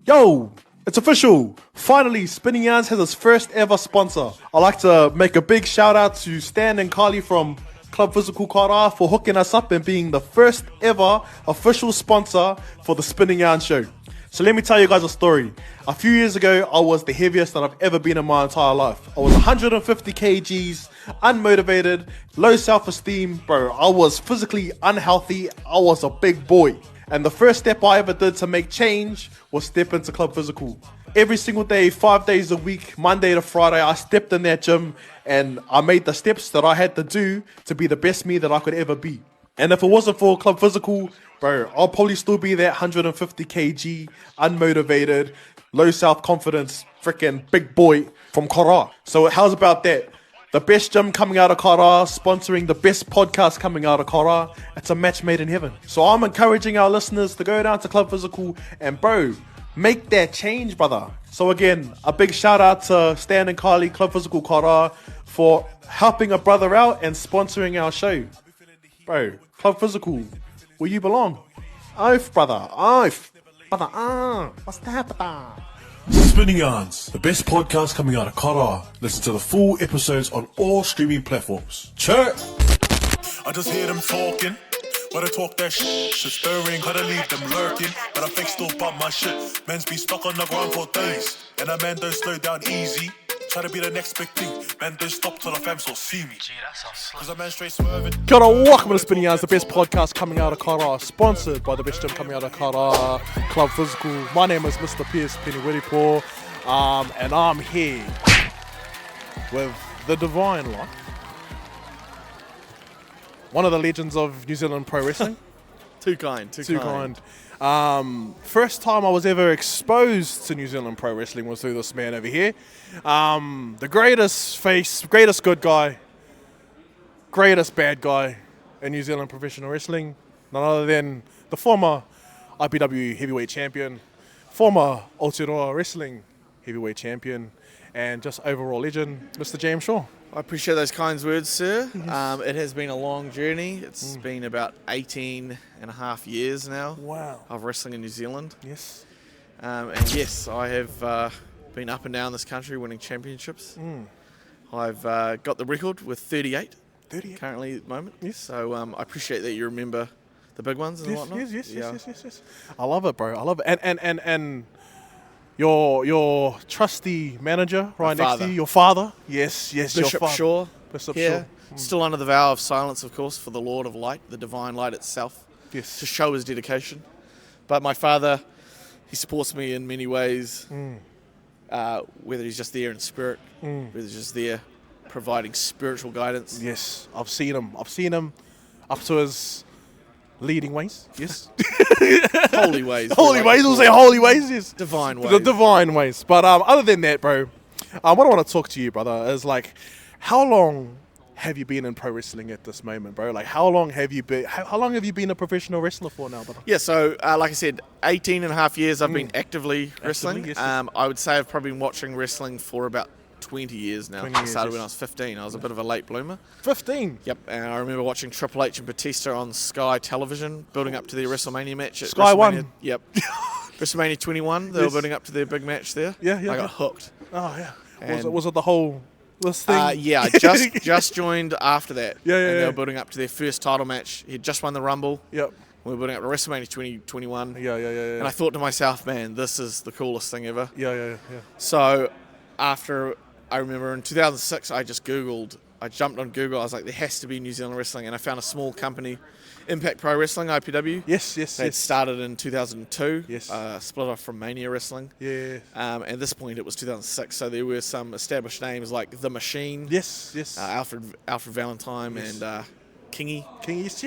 Yo, it's official. Finally, Spinning Yarns has its first ever sponsor. I'd like to make a big shout out to Stan and Carly from Club Physical Kara for hooking us up and being the first ever official sponsor for the Spinning Yarn show. So let me tell you guys a story. A few years ago, I was the heaviest that I've ever been in my entire life. I was 150 kgs, unmotivated, low self-esteem. Bro, I was physically unhealthy. I was a big boy. And the first step I ever did to make change was step into Club Physical. Every single day, 5 days a week, Monday to Friday, I stepped in that gym and I made the steps that I had to do to be the best me that I could ever be. And if it wasn't for Club Physical, bro, I'll probably still be that 150 kg, unmotivated, low self-confidence, freaking big boy from Kara. So how's about that? The best gym coming out of Kara, sponsoring the best podcast coming out of Kara. It's a match made in heaven. So I'm encouraging our listeners to go down to Club Physical and, bro, make that change, brother. So again, a big shout out to Stan and Carly, Club Physical Kara, for helping a brother out and sponsoring our show. Bro, Club Physical, where you belong. Oath, brother, oath. Brother, what's that, brother? Spinning Yarns, the best podcast coming out of Kara. Listen to the full episodes on all streaming platforms. Chirp! I just hear them talking, but I talk that shit stirring, how to leave them lurking, but I fake still bump my shit. Men's be stuck on the ground for days, and a man don't slow down easy. Try to be the next big thing, man don't stop till the fams all see me. Cause a man straight swerving. Kia ora, welcome to Spinning Yarns, the best podcast coming out of Kara, sponsored by the best gym coming out of Kara, Club Physical. My name is Mr. Pierce Peniwiripo, and I'm here with the Divine Lot, one of the legends of New Zealand pro wrestling. Too kind. First time I was ever exposed to New Zealand pro wrestling was through this man over here. The greatest face, greatest good guy, greatest bad guy in New Zealand professional wrestling. None other than the former IPW heavyweight champion, former Aotearoa wrestling heavyweight champion, and just overall legend, Mr. James Shaw. I appreciate those kind words, sir. It has been a long journey. It's been about 18 and a half years now Wow. of wrestling in New Zealand. Yes. And yes, I have been up and down this country winning championships. I've got the record with 38 38. currently at the moment. Yes. So I appreciate that you remember the big ones and whatnot. Yes. I love it, bro. I love it. And your trusty manager right next to you, your father. Yes, your Bishop father. Shaw. Bishop Yeah. Shaw. Still under the vow of silence, of course, for the Lord of Light, the divine light itself, Yes. to show his dedication. But my father, he supports me in many ways, whether he's just there in spirit, whether he's just there providing spiritual guidance. Yes, I've seen him up to his leading ways. Yes. Holy ways. Holy ways, we'll say holy ways, yes. Divine ways. The divine ways. But other than that, bro, what I want to talk to you, brother, is like, how long have you been in pro wrestling at this moment, bro? Like, how long have you been a professional wrestler for now, brother? Yeah, so like I said, 18 and a half years I've been actively wrestling. yes. I would say I've probably been watching wrestling for about 20 years now. 20 I years, started yes. when I was 15. I was a bit of a late bloomer. 15. Yep, and I remember watching Triple H and Batista on Sky Television, building up to their WrestleMania match. At Sky WrestleMania. One. Yep. WrestleMania 21, they were Yes. building up to their big match there. Yeah, I got yeah. hooked. Oh, yeah. And- Was it the whole this thing? Yeah, I just joined after that. Yeah, And they yeah. were building up to their first title match. He'd just won the Rumble. Yep. We were building up to WrestleMania 2021. Yeah. And I thought to myself, man, this is the coolest thing ever. Yeah. So after, I remember in 2006, I jumped on Google. I was like, there has to be New Zealand wrestling. And I found a small company, Impact Pro Wrestling, IPW. Yes. They had started in 2002. Yes. Split off from Mania Wrestling. Yeah. At this point, it was 2006. So there were some established names like The Machine, Yes. Alfred Valentine, Yes. and Kingy. King, yes.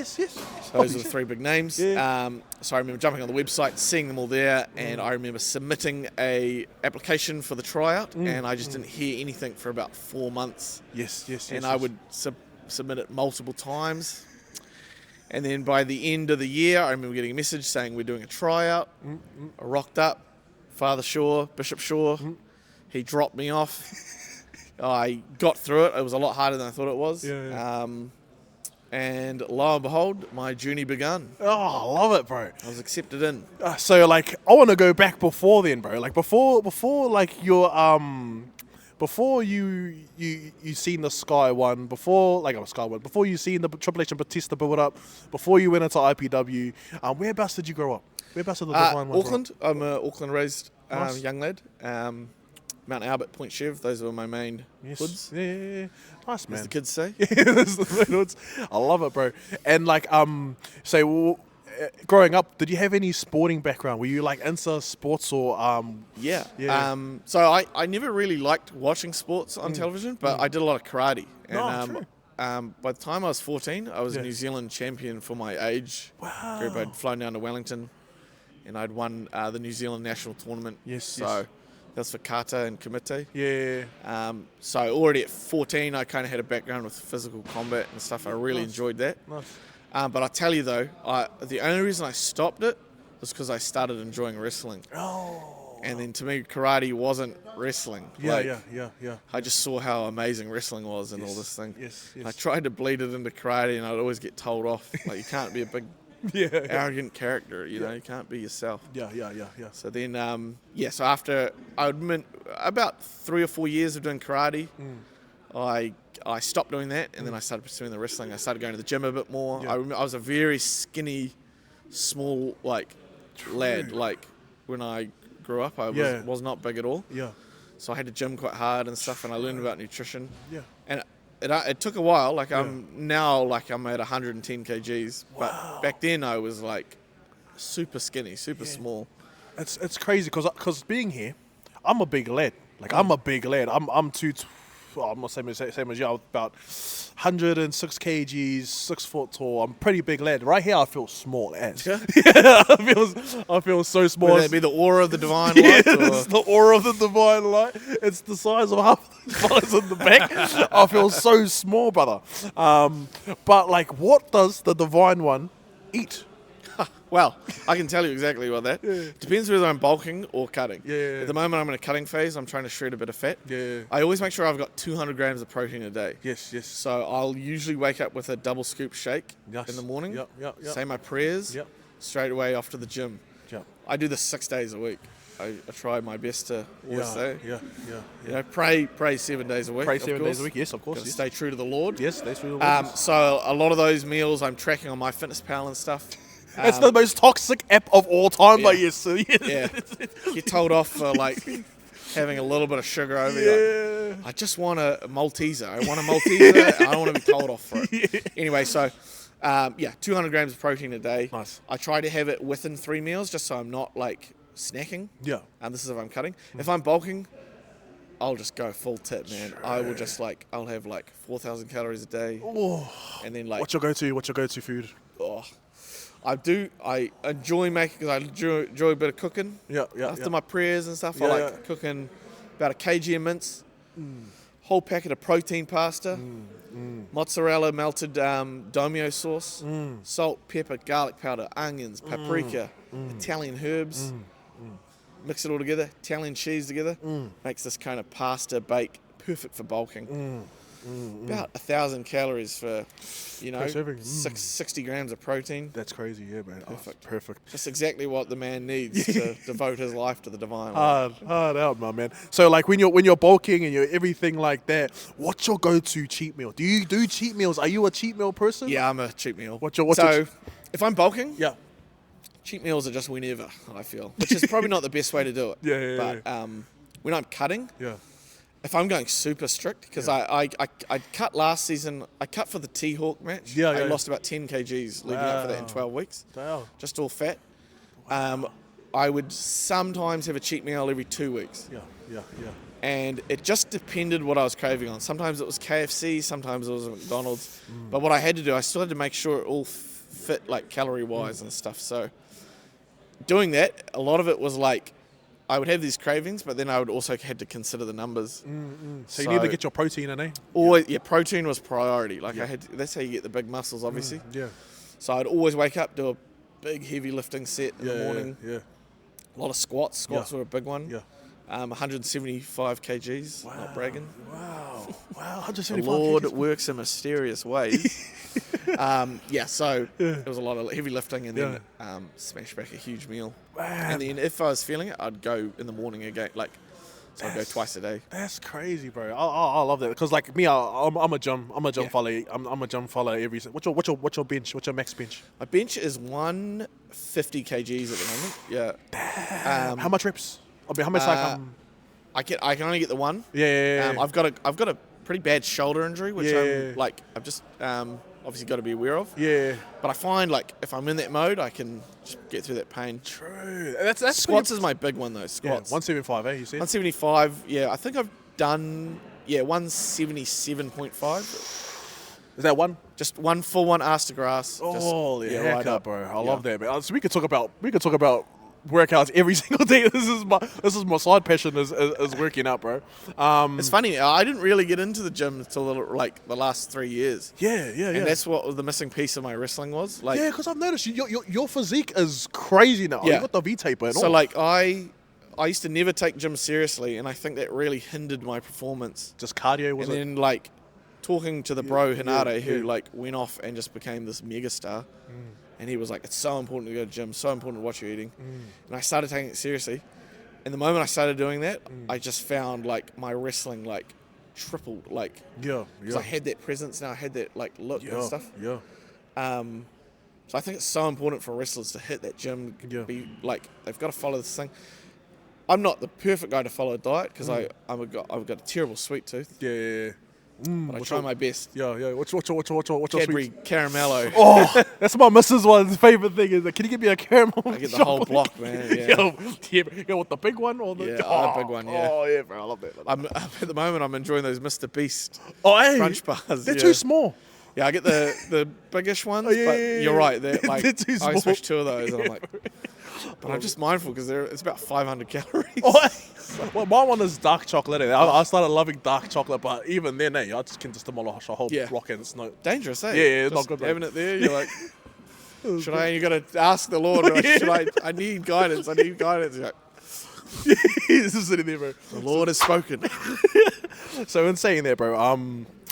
Those are the three big names. Yeah. So I remember jumping on the website, seeing them all there, and I remember submitting a application for the tryout, and I just didn't hear anything for about 4 months. Yes. And I would submit it multiple times. And then by the end of the year, I remember getting a message saying we're doing a tryout. I rocked up, Father Shaw, Bishop Shaw. He dropped me off. I got through it. It was a lot harder than I thought it was. Yeah. And lo and behold, my journey begun. Oh, I love it, bro. I was accepted in. So like, I want to go back before then, bro. Like before like your before you seen the Sky one, before like Sky one, before you seen the Triple H and Batista build up, before you went into IPW, whereabouts did you grow up? Whereabouts did the Divine one? Auckland. I'm a Auckland raised Nice. young lad. Mount Albert, Point Chev. Those were my main hoods, Yeah. Nice, as man. the kids say. That's the main hoods. I love it, bro. And like, growing up, did you have any sporting background? Were you like into sports or Yeah. Yeah. So I never really liked watching sports on television, but I did a lot of karate. And true. by the time I was 14, I was a New Zealand champion for my age group. I'd flown down to Wellington, and I'd won the New Zealand national tournament. So that's for kata and kumite. Yeah. So already at 14, I kind of had a background with physical combat and stuff. I really enjoyed that. Nice. But I tell you though, the only reason I stopped it was because I started enjoying wrestling. Oh. And then to me, karate wasn't wrestling. Yeah. I just saw how amazing wrestling was and all this thing. Yes. I tried to bleed it into karate, and I'd always get told off. Like, you can't be a big, arrogant character. You know, you can't be yourself. Yeah. So then, so after about 3 or 4 years of doing karate, I stopped doing that, and then I started pursuing the wrestling. I started going to the gym a bit more. Yeah. I was a very skinny, small, lad. Like, when I grew up, I was not big at all. Yeah. So I had to gym quite hard and stuff, and I learned about nutrition. Yeah. And it took a while. Like, I'm now, I'm at 110 kgs. But back then, I was, super skinny, super small. It's crazy because being here, I'm a big lad. I'm a big lad. I'm not same as you. I'm about 106 kgs, 6 foot tall. I'm pretty big lad. Right here, I feel small as. Yeah. I feel so small. Would that be the aura of the divine light? It's the aura of the divine light. It's the size of half the fellas in the back. I feel so small, brother. But what does the divine one eat? Well, I can tell you exactly what that. Depends whether I'm bulking or cutting. Yeah. At the moment, I'm in a cutting phase. I'm trying to shred a bit of fat. Yeah. I always make sure I've got 200 grams of protein a day. Yes. So I'll usually wake up with a double scoop shake Yes. in the morning. Yep. Say my prayers. Yep. Straight away off to the gym. Yep. I do this 6 days a week. I try my best to always say. Yeah. You know, pray 7 days a week. Pray of 7 course. days a week. Yes, of course. Gotta Yes. stay true to the Lord. Yes, that's really So a lot of those meals I'm tracking on MyFitnessPal and stuff. It's the most toxic app of all time, but Yeah. yes. So yes. Yeah, get told off for having a little bit of sugar over you. I just want a Malteser. I want a Malteser. I don't want to be told off for it. Anyway, so 200 grams of protein a day. Nice. I try to have it within 3 meals, just so I'm not snacking. Yeah. And this is if I'm cutting. If I'm bulking, I'll just go full tip, man. I will just I'll have 4,000 calories a day, and then What's your go-to food? I enjoy making, because I enjoy a bit of cooking. After my prayers and stuff, I like cooking about a kg of mince, whole packet of protein pasta, mozzarella melted domio sauce, salt, pepper, garlic powder, onions, paprika, Italian herbs. Mix it all together, Italian cheese together, makes this kind of pasta bake, perfect for bulking. About 1,000 calories for, 60 grams of protein. That's crazy, yeah, man. Perfect. Just exactly what the man needs to devote his life to the divine. Life. Hard out, my man. So when you're bulking and you're everything like that, what's your go-to cheat meal? Do you do cheat meals? Are you a cheat meal person? Yeah, I'm a cheat meal. So if I'm bulking, yeah, cheat meals are just whenever, I feel, which is probably not the best way to do it. Yeah. When I'm cutting, yeah. if I'm going super strict, because I cut last season, I cut for the T-Hawk match. I lost about 10 kgs leading up for that in 12 weeks. Wow. Just all fat. I would sometimes have a cheat meal every 2 weeks. Yeah. And it just depended what I was craving on. Sometimes it was KFC, sometimes it was McDonald's. But what I had to do, I still had to make sure it all fit calorie-wise and stuff. So doing that, a lot of it was I would have these cravings, but then I would also had to consider the numbers. So you need to get your protein in, eh? Always, protein was priority. That's how you get the big muscles, obviously. Yeah. So I'd always wake up, do a big heavy lifting set in the morning. Yeah. A lot of squats. Squats were a big one. Yeah. 175 kgs. Not bragging. Wow. The 175 Lord kgs. works in mysterious ways. So it was a lot of heavy lifting and then smash back a huge meal. And then if I was feeling it, I'd go in the morning again, so I'd go twice a day. That's crazy, bro. I love that because like me, I'm a gym follower. I'm a gym follower every. What's your bench? What's your max bench? My bench is 150 kgs at the moment. Yeah. How much reps? I mean, how much I can only get the one. Yeah. I've got a pretty bad shoulder injury, which I've just obviously got to be aware of. Yeah. But I find like if I'm in that mode, I can just get through that pain. True. That's Squats is my big one though. Squats. 175, you said? 175. Yeah, I think I've done 177.5. Is that one? Just one full one ass to grass. Holy just, heck up, bro! I love that, man. So we could talk about workouts every single day. This is my side passion is working out, bro. It's funny. I didn't really get into the gym until the last 3 years. Yeah. And that's what the missing piece of my wrestling was. Like, yeah, because I've noticed your physique is crazy now. Yeah. You got the V taper and all. So like I used to never take gym seriously, and I think that really hindered my performance. Just cardio, was it? And then like talking to the bro Hinata, who yeah. like went off and just became this megastar. And he was like, it's so important to go to the gym, so important to watch your eating. And I started taking it seriously. And the moment I started doing that, I just found like my wrestling like tripled. Like, because I had that presence now, I had that like look and stuff. Yeah. So I think it's so important for wrestlers to hit that gym. Be like, they've got to follow this thing. I'm not the perfect guy to follow a diet because I've got a terrible sweet tooth. Yeah. But I try my best. Yeah. What's your Cadbury sweet? Caramello. Oh, that's my missus' one's favorite thing. Is like, can you get me a caramel? I get the whole block, man. Yeah. Yo, with the big one or the the big one. Yeah. Oh yeah, bro, I love that. At the moment, I'm enjoying those Mr. Beast Hey, crunch bars. They're too small. Yeah, I get the biggish ones, yeah, but yeah, you're right. They're like, they're too I small. switched 2 of those, and I'm like, but I'm just mindful because it's about 500 calories. Well, my one is dark chocolate. I started loving dark chocolate, but even then, I just can just demolish a whole block and it's not dangerous, eh? Yeah, it's just not good. Having it there, you're like, should I? You got to ask the Lord. Like, should I? I need guidance. You're like, this is sitting there, bro. the Lord has spoken. So in saying that, bro,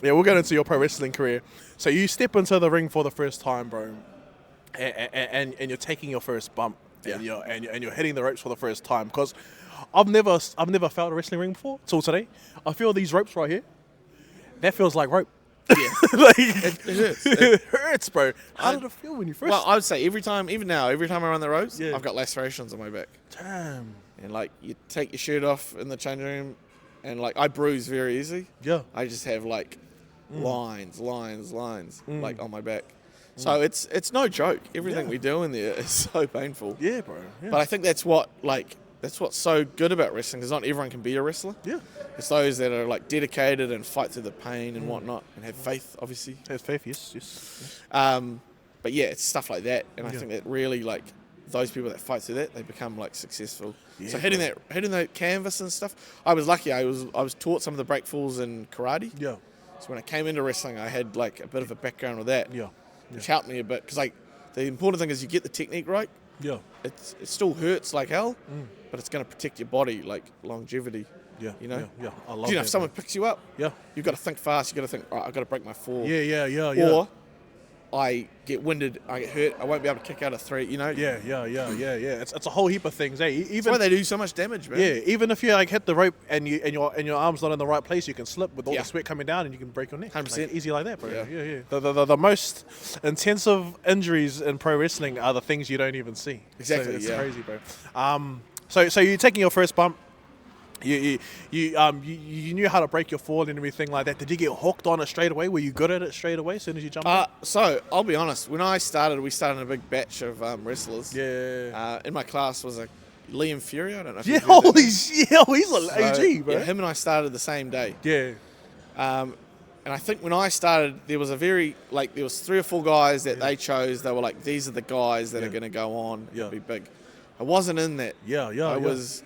we'll get into your pro wrestling career. So you step into the ring for the first time, bro, and you're taking your first bump, and you're hitting the ropes for the first time. Because I've never felt a wrestling ring before till today. I feel these ropes right here. That feels like rope. Yeah, like, it hurts. It hurts, bro. How did it feel when you first? Well, I would say even now, every time I run the ropes, Yeah. I've got lacerations on my back. Damn. And like you take your shirt off in the changing room, and like I bruise very easy. Yeah. I just have like lines like on my back. So it's no joke. Everything we do in there is so painful. Yeah, bro. Yeah. But I think that's what's so good about wrestling, because not everyone can be a wrestler. Yeah. It's those that are like dedicated and fight through the pain and whatnot, and have faith, obviously. Has faith, yes. But yeah, it's stuff like that, and I think that really like those people that fight through that, they become like successful. Yeah, so hitting that canvas and stuff, I was lucky. I was taught some of the break falls in karate. Yeah. So when I came into wrestling, I had like a bit of a background with that. Yeah. Which helped me a bit, because like the important thing is you get the technique right. Yeah. It still hurts like hell, but it's going to protect your body, like longevity. Yeah. You know? Yeah. I love Do you know that, if someone bro. picks you up, Yeah. you've got to think fast. You've got to think, all right, I've got to break my fall. Yeah. Or I get winded, I get hurt, I won't be able to kick out a 3, you know? Yeah. It's a whole heap of things, eh? That's why they do so much damage, man. Yeah, even if you like hit the rope and your arm's not in the right place, you can slip with all Yeah. the sweat coming down and you can break your neck. 100%. Like, easy like that, bro. Yeah. Yeah. The most intensive injuries in pro wrestling are the things you don't even see. Exactly, So it's yeah. crazy, bro. So you're taking your first bump. You knew how to break your fall and everything like that. Did you get hooked on it straight away? Were you good at it straight away as soon as you jumped in? So I'll be honest. When we started in a big batch of wrestlers. Yeah. In my class was a Liam Fury. I don't know if Yeah, you've heard that holy name. shit. He's an So, AG, bro. yeah, him and I started the same day. Yeah. And I think when I started, there was 3 or 4 guys that they chose. They were like, these are the guys that are going to go on and be big. I wasn't in that. I was,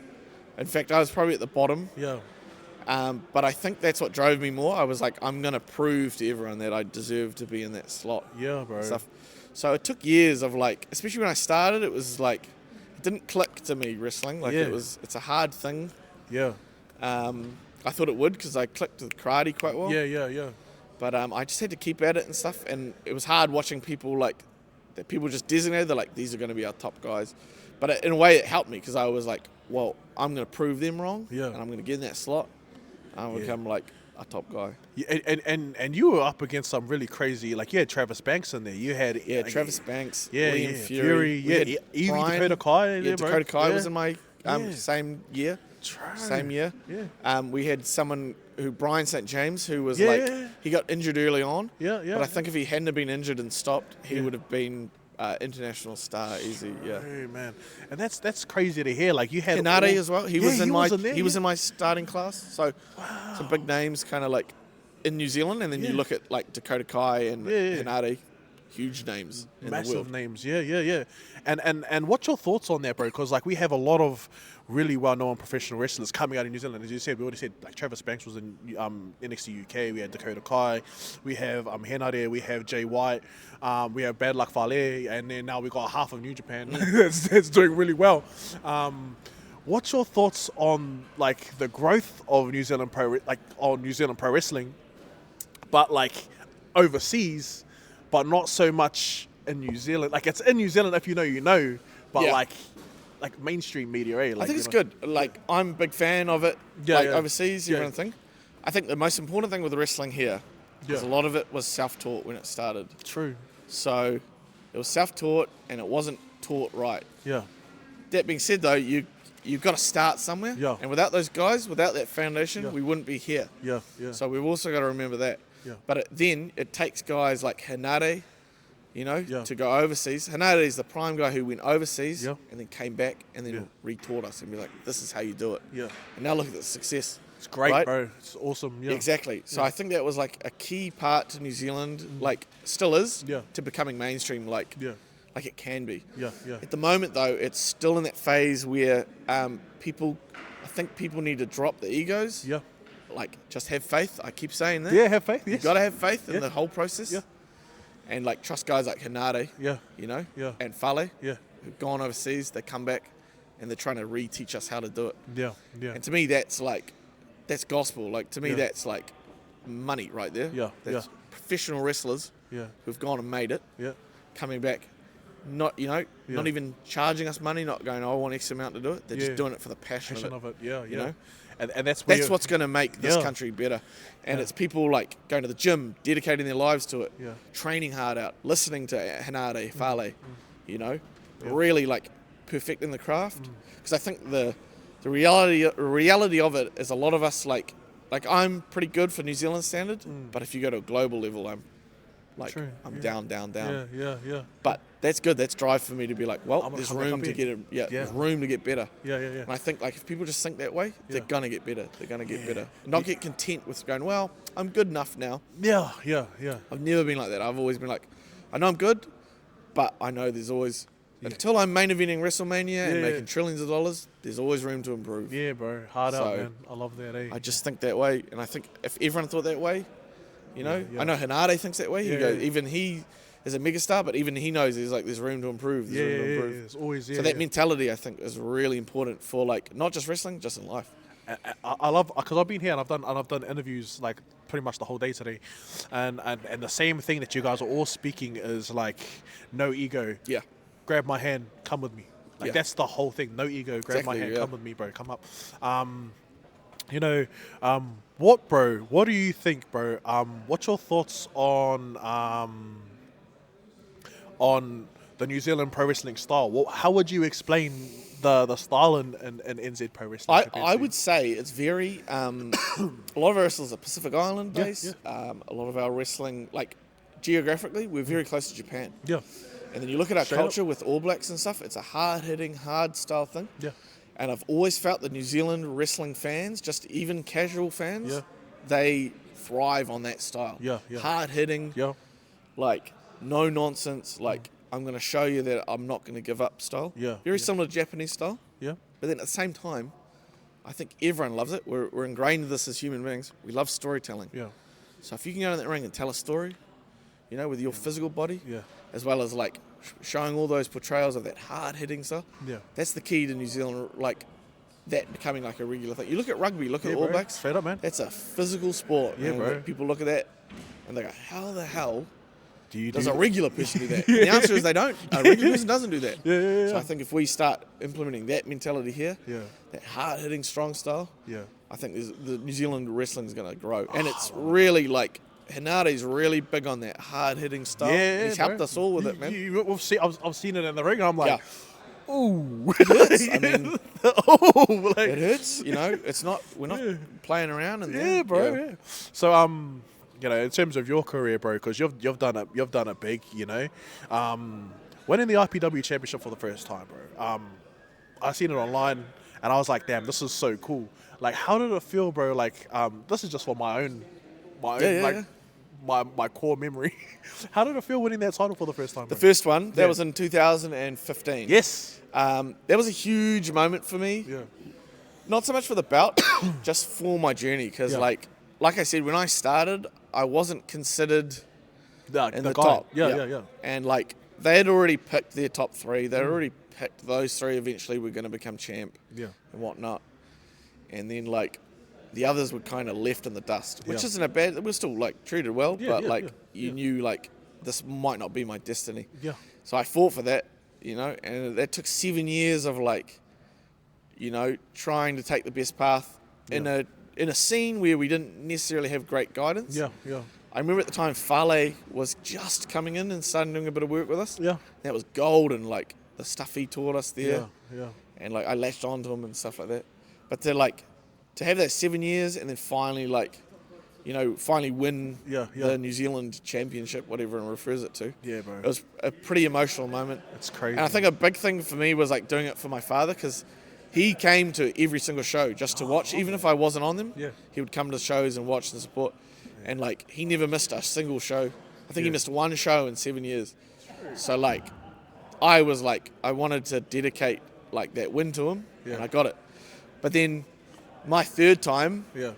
in fact, I was probably at the bottom. Yeah. But I think that's what drove me more. I was like, I'm going to prove to everyone that I deserve to be in that slot. Yeah, bro. Stuff. So it took years of like, especially when I started, it was like, it didn't click to me, wrestling. Like it's a hard thing. Yeah. I thought it would, because I clicked with karate quite well. Yeah. But I just had to keep at it and stuff, and it was hard watching people like that. People just designated, they're like, these are going to be our top guys. But in a way, it helped me because I was like, well, I'm going to prove them wrong, Yeah. and I'm going to get in that slot. And I'm going to become like a top guy. Yeah, and you were up against some really crazy, like you had Travis Banks in there. You had Travis Banks, yeah, William yeah, Fury, we had even Brian. Dakota Kai. Yeah, Bro. Dakota Kai Yeah. was in my Yeah. same year. True. Same year. Yeah. We had someone who, Brian St. James, who was Yeah. he got injured early on. Yeah, yeah. But I think if he hadn't have been injured and stopped, he would have been international star easy. Yeah. Hey, man, and that's crazy to hear. Like you had Hinati all- as well. He Yeah, was in there, he was in my starting class. So some big names kind of like in New Zealand, and then you look at like Dakota Kai and Yeah. Hinati, huge names in the massive world. names. Yeah. And what's your thoughts on that, bro? Because like we have a lot of really well-known professional wrestlers coming out in New Zealand. As you said, we already said like Travis Banks was in NXT UK. We had Dakota Kai. We have Henare. We have Jay White. We have Bad Luck Fale, and then now we got half of New Japan that's doing really well. What's your thoughts on like the growth of New Zealand pro wrestling, but like overseas, but not so much in New Zealand? Like it's in New Zealand if you know, but Yeah. like mainstream media, eh? Like, I think you it's know. good. Like I'm a big fan of it. Yeah, like yeah. overseas, Yeah. everyone think. I think the most important thing with wrestling here is Yeah. a lot of it was self-taught when it started. True. So it was self-taught and it wasn't taught right. Yeah. That being said, though, you've got to start somewhere. Yeah. And without those guys, without that foundation, Yeah. we wouldn't be here. Yeah. Yeah. So we've also got to remember that. Yeah. But then it takes guys like Hinate, Yeah. to go overseas. Hinate is the prime guy who went overseas Yeah. and then came back and then Yeah. retaught us and be like, this is how you do it. Yeah. And now look at the success. It's great, right? bro. It's awesome. Yeah. Exactly. So I think that was like a key part to New Zealand, like still is, Yeah. to becoming mainstream, like it can be. Yeah. Yeah. At the moment, though, it's still in that phase where I think people need to drop the egos. Yeah. Like, just have faith. I keep saying that. Yeah. Have faith. Yes. You've got to have faith Yeah. in the whole process. Yeah. And, like, trust guys like Hinate, Yeah. Yeah. and Fale, Yeah. who've gone overseas, they come back, and they're trying to reteach us how to do it. Yeah. Yeah. And to me, that's gospel. Like, to me, Yeah. that's, like, money right there. Yeah, That's yeah. professional wrestlers Yeah. who've gone and made it, Yeah. coming back, not even charging us money, not going, I want X amount to do it. They're Yeah. just doing it for the passion Of it. Yeah. you Yeah. know? And that's where That's what's going to make this Yeah. country better. And Yeah. it's people like going to the gym, dedicating their lives to it, Yeah. training hard out, listening to Hinate, Fale, really like perfecting the craft. Because I think the reality of it is a lot of us like I'm pretty good for New Zealand standard, but if you go to a global level, I'm like True, I'm yeah. down. Yeah. But that's good. That's drive for me to be like, well, I'm gonna there's come back room up to here. get it. There's room to get better. Yeah. And I think like if people just think that way, they're Yeah. gonna get better. They're gonna get better. Not get content with going, well, I'm good enough now. Yeah. I've never been like that. I've always been like, I know I'm good, but I know there's always until I'm main eventing WrestleMania and Yeah. making trillions of dollars, there's always room to improve. Yeah, bro. Hard out, So, man. I love that, eh? I just think that way, and I think if everyone thought that way, Yeah. I know Hinate thinks that way. He Yeah, goes, yeah. even he is a megastar, but even he knows there's room to improve. There's room to improve. It's always So that mentality, I think, is really important for like not just wrestling, just in life. I love because I've been here and I've done interviews like pretty much the whole day today, and the same thing that you guys are all speaking is like no ego. Yeah. Grab my hand, come with me. Like Yeah. that's the whole thing. No ego. Grab my Exactly, hand, yeah. come with me, bro. Come up. What, bro? What do you think, bro? What's your thoughts on the New Zealand pro wrestling style? How would you explain the style in NZ pro wrestling? I would say it's very a lot of our wrestlers are Pacific Island Yeah, based. A lot of our wrestling, like geographically, we're very close to Japan. Yeah. And then you look at our Straight culture with All Blacks and stuff, it's a hard-hitting, hard style thing. Yeah. And I've always felt that New Zealand wrestling fans, just even casual fans, Yeah. they thrive on that style. Yeah, yeah. Hard-hitting, Yeah. like no nonsense, like I'm going to show you that I'm not going to give up style. Yeah, Very yeah. similar to Japanese style. Yeah. But then at the same time, I think everyone loves it. We're ingrained in this as human beings. We love storytelling. Yeah. So if you can go in that ring and tell a story, with your physical body, Yeah. as well as like showing all those portrayals of that hard-hitting stuff, Yeah. that's the key to New Zealand, like that becoming like a regular thing. You look at rugby, look at Yeah, All bro. Blacks. Straight up, man. That's a physical sport. Yeah, man. bro. Like, people look at that And they go, how the hell Do does a regular person do that? The answer is they don't. A regular person doesn't do that. Yeah. So I think if we start implementing that mentality here, Yeah. that hard-hitting, strong style, Yeah. I think the New Zealand wrestling is going to grow. And it's really like, Henare's really big on that hard-hitting style. Yeah, He's helped bro. us all with it, man. I've seen it in the ring. I'm like, Yeah. ooh. It hurts. I mean, Oh, like, it hurts. You know, it's not. We're not playing around. And yeah, bro. Yeah. So you know, in terms of your career, bro, because you've done it big. You know, winning the IPW championship for the first time, bro. I seen it online, and I was like, damn, this is so cool. Like, how did it feel, bro? Like, this is just for my own, my core memory. How did it feel winning that title for the first time? The bro? first one that Yeah. was in 2015. Yes. That was a huge moment for me. Yeah. Not so much for the belt, just for my journey. Because Yeah. like I said, when I started, I wasn't considered in the guy. top. Yeah. And like they had already picked their top three. They'd already picked those three. Eventually, were going to become champ. Yeah. And whatnot. And then like the others were kind of left in the dust, which Yeah. isn't a bad. We're still like treated well, Yeah, but yeah, like yeah, you yeah. knew like this might not be my destiny. Yeah. So I fought for that, you know, and that took 7 years of like, you know, trying to take the best path in a scene where we didn't necessarily have great guidance. Yeah. Yeah. I remember at the time Fale was just coming in and starting doing a bit of work with us. Yeah. That was golden, like the stuff he taught us there. Yeah. And like I latched onto him and stuff like that. But to have that 7 years and then finally like, you know, finally win Yeah. the New Zealand Championship, whatever everyone refers it to. Yeah, bro. It was a pretty emotional moment. It's crazy. And I think a big thing for me was like doing it for my father because he came to every single show just to watch. Even if I wasn't on them, Yeah. he would come to shows and watch and support. And like he never missed a single show. I think he missed one show in 7 years. So like I was like, I wanted to dedicate like that win to him and I got it. But then my third time Yeah.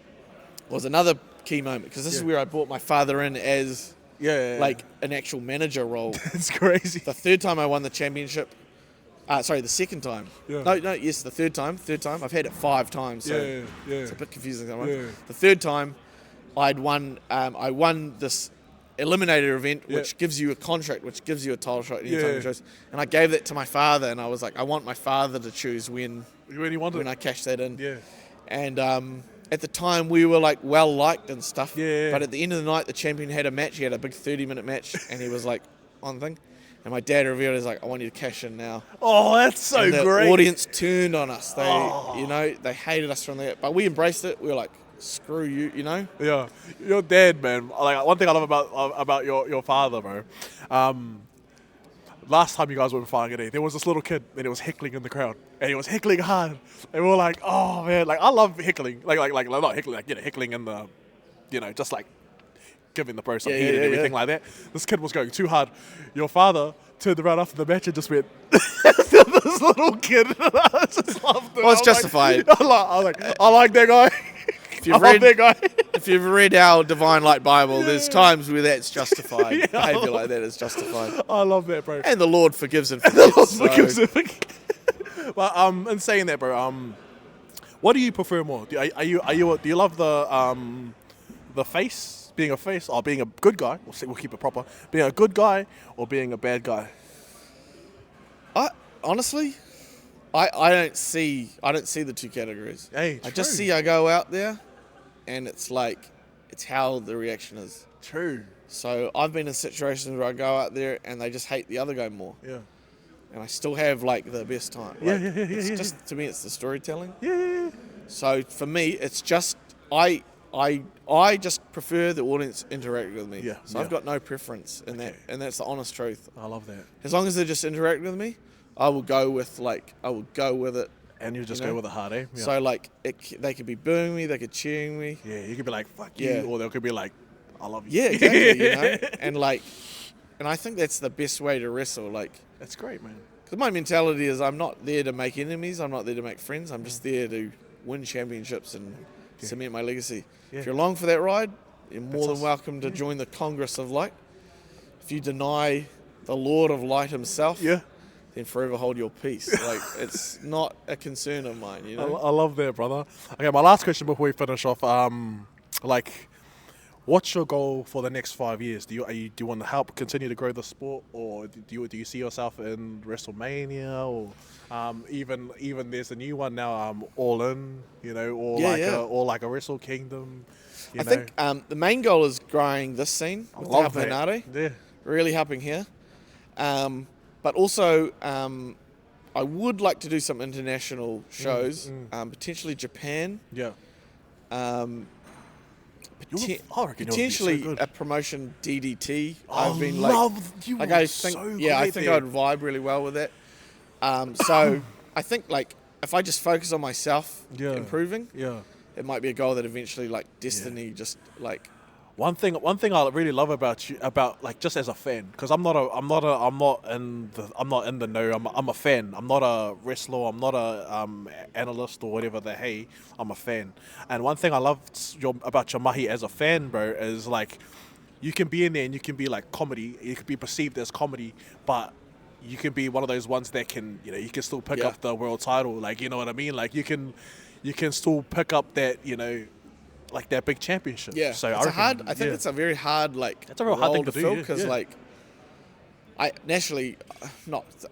was another key moment because this is where I brought my father in as Yeah. like an actual manager role. it's crazy. The third time I won the championship, the second time. Yeah. Yes, the third time. I've had it 5 times, so Yeah. it's a bit confusing. That one. Yeah. The third time, I won this eliminator event, which gives you a contract, which gives you a title shot anytime you choose. And I gave that to my father, and I was like, I want my father to choose when When I cash that in. Yeah. And at the time, we were like well liked and stuff. Yeah. But at the end of the night, the champion had a match. He had a big 30-minute match, and he was like on thing. And my dad revealed, he's like, I want you to cash in now. Oh, that's so And the great. audience turned on us. They, you know, they hated us from there. But we embraced it. We were like, screw you, you know? Yeah, your dad, man. Like one thing I love about your father, bro. Last time you guys were in Whangarei, there was this little kid and he was heckling in the crowd, and he was heckling hard. And we were like, oh man, like I love heckling, like not heckling, like heckling in the, just like giving the bro some heat and everything like that. This kid was going too hard. Your father turned around after the match and just went, this little kid. I just loved it. Well, it's justified. I like that guy. If you've I love that guy. If you've read our Divine Light Bible, there's times where that's justified. Behavior like that is justified. I love that, bro. And the Lord forgives and forgives. But in saying that, bro, what do you prefer more? Do you love the face, being a face, or being a good guy? We'll keep it proper. Being a good guy or being a bad guy? Honestly, I don't see the two categories. Hey, I just true. see I go out there, and it's like it's how the reaction is. True. So I've been in situations where I go out there and they just hate the other guy more. Yeah. And I still have like the best time. Yeah, Like, yeah. It's just to me, it's the storytelling. Yeah. So for me, it's just I just prefer the audience interact with me. Yeah, So yeah. I've got no preference in that, and that's the honest truth. I love that. As long as they just interact with me, I will go with it. And you just You know? go with the heart, eh? Yeah. So like they could be booing me, they could cheering me. Yeah, you could be like, fuck Yeah. you, or they could be like, I love you. Yeah, exactly. You know, and I think that's the best way to wrestle. Like, That's great, man. because my mentality is I'm not there to make enemies. I'm not there to make friends. I'm just there to win championships and cement my legacy. Yeah. If you're along for that ride, you're more than us. welcome to join the Congress of Light. If you deny the Lord of Light himself, Yeah. then forever hold your peace. Like, it's not a concern of mine, you know? I love that, brother. Okay, my last question before we finish off, What's your goal for the next 5 years? Do you want to help continue to grow the sport, or do you see yourself in WrestleMania, or even there's a new one now, All In, or like a Wrestle Kingdom? I think the main goal is growing this scene with Te Hapa Henare, Yeah. really helping here. But also, I would like to do some international shows, potentially Japan. Yeah. Poten- I reckon you'll be so potentially good. a promotion DDT. I I've been you like were I think so yeah, I great think there. I'd vibe really well with that. So I think like if I just focus on myself Yeah. improving, Yeah. it might be a goal that eventually like Destiny just like One thing I really love about you, about like just as a fan, because I'm not in the know. I'm a fan. I'm not a wrestler. I'm not a analyst or whatever. I'm a fan. And one thing I love about your mahi as a fan, bro, is like you can be in there and you can be like comedy. You can be perceived as comedy, but you can be one of those ones that can you can still pick Yeah. up the world title. Like you know what I mean? Like you can still pick up that like that big championship. yeah. So it's I think it's a very hard like It's a real hard role thing to do, fill yeah, because yeah. like I naturally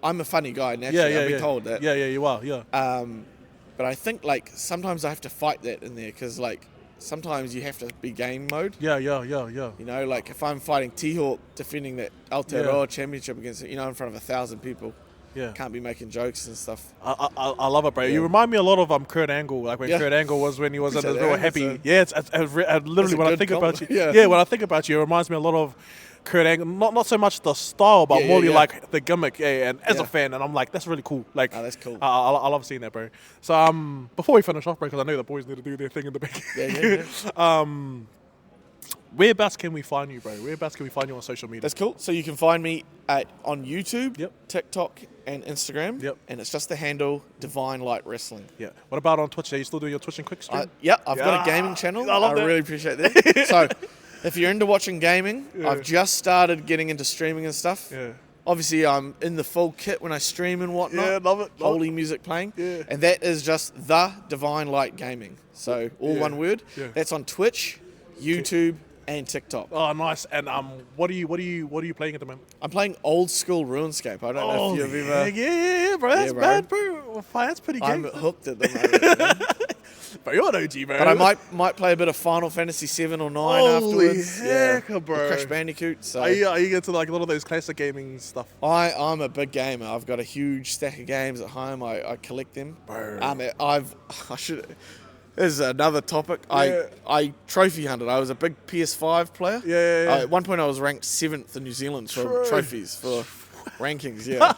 I'm a funny guy naturally. I've been told that. Yeah, you are. Yeah. But I think like sometimes I have to fight that in there because like sometimes you have to be game mode. Yeah. You know, like if I'm fighting T-Hawk defending that Aotearoa championship against in front of 1,000 people, Yeah. can't be making jokes and stuff. I love it, bro. You remind me a lot of Kurt Angle, like when Yeah. Kurt Angle was when he was in Appreciate the that. real happy. It's a- Yeah, it's literally a when I good think about you. compliment. Yeah. Yeah. When I think about you, it reminds me a lot of Kurt Angle. Not so much the style, but Yeah, more yeah. like the gimmick. Yeah, and as a Yeah. fan, and I'm like, that's really cool. Like, Oh, that's cool. I love seeing that, bro. So before we finish off, bro, because I know the boys need to do their thing in the back. Yeah. Whereabouts can we find you, bro? Whereabouts can we find you on social media? That's cool. So you can find me on YouTube, Yep. TikTok, and Instagram. Yep. And it's just the handle Divine Light Wrestling. Yeah. What about on Twitch? Are you still doing your Twitch and quick stream? I've got a gaming channel. I love that. really appreciate that. So, if you're into watching gaming, I've just started getting into streaming and stuff. Yeah. Obviously, I'm in the full kit when I stream and whatnot. Yeah, love it, love Holy music playing. Yeah. And that is just the Divine Light Gaming. So, all Yeah. one word. Yeah. That's on Twitch, YouTube, and TikTok. Oh, nice. And what are you playing at the moment? I'm playing old school RuneScape. I don't know if you've ever. yeah, bro. That's bro. bad, bro. Well, that's pretty good. I'm hooked at the moment. man. But you're an OG, bro. But I might play a bit of Final Fantasy 7 or 9 Holy afterwards. heck, Or bro. Crash Bandicoot. So Are you into like a lot of those classic gaming stuff? I'm a big gamer. I've got a huge stack of games at home. I collect them. Bro. I should. This is another topic. Yeah. I trophy hunted. I was a big PS5 player. Yeah. At one point, I was ranked 7th in New Zealand for True. trophies for rankings. Yeah.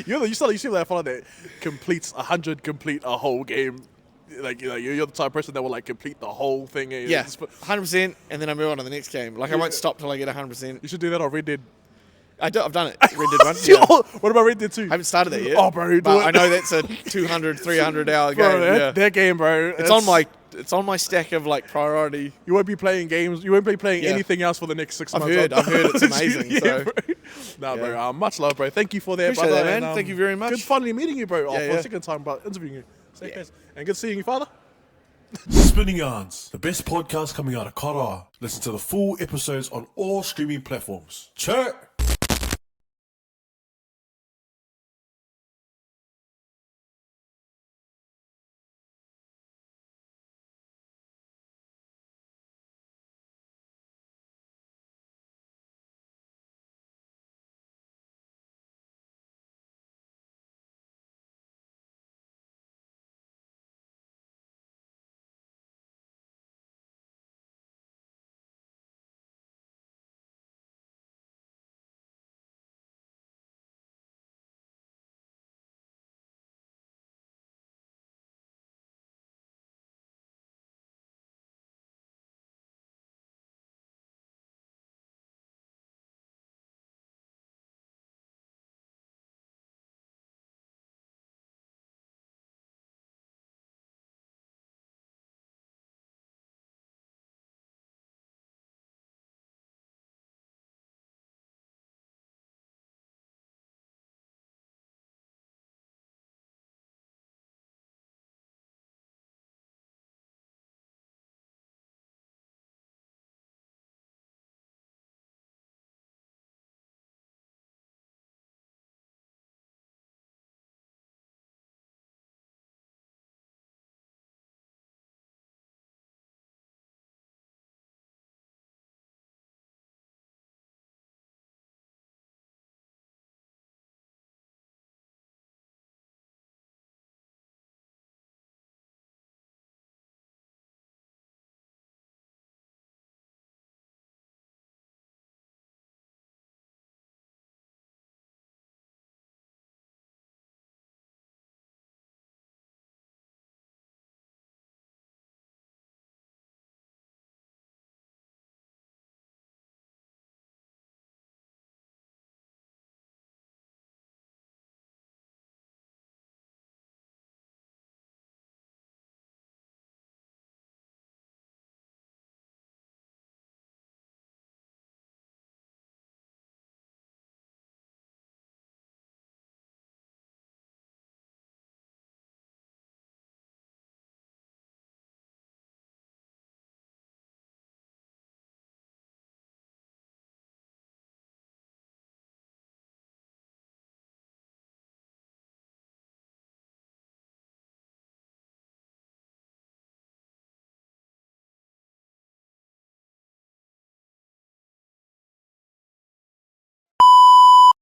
you seem like a fella that complete a whole game. Like you're the type of person that will like complete the whole thing. Yeah. 100%, and then I move on to the next game. Like I won't stop till I get 100%. You should do that on Red Dead. I've done it. Red Dead 1. Yeah. What about Red Dead 2? I haven't started that yet. Oh, bro, do but it. I know that's a 200, 300 hour game. Bro, yeah. that game, bro. It's on my stack of like priority. You won't be playing games. You won't be playing Yeah. anything else for the next 6 I've months. heard it's amazing, yeah, so. bro. Nah, Yeah. bro. Much love, bro. Thank you for that, Appreciate brother. that, man. And, Thank you very much. Good finally meeting you, bro. For Yeah, the yeah. second time about interviewing you. Stay Yeah. close. And good seeing you, father. Spinning Yarns, the best podcast coming out of Koroa. Listen to the full episodes on all streaming platforms. Check!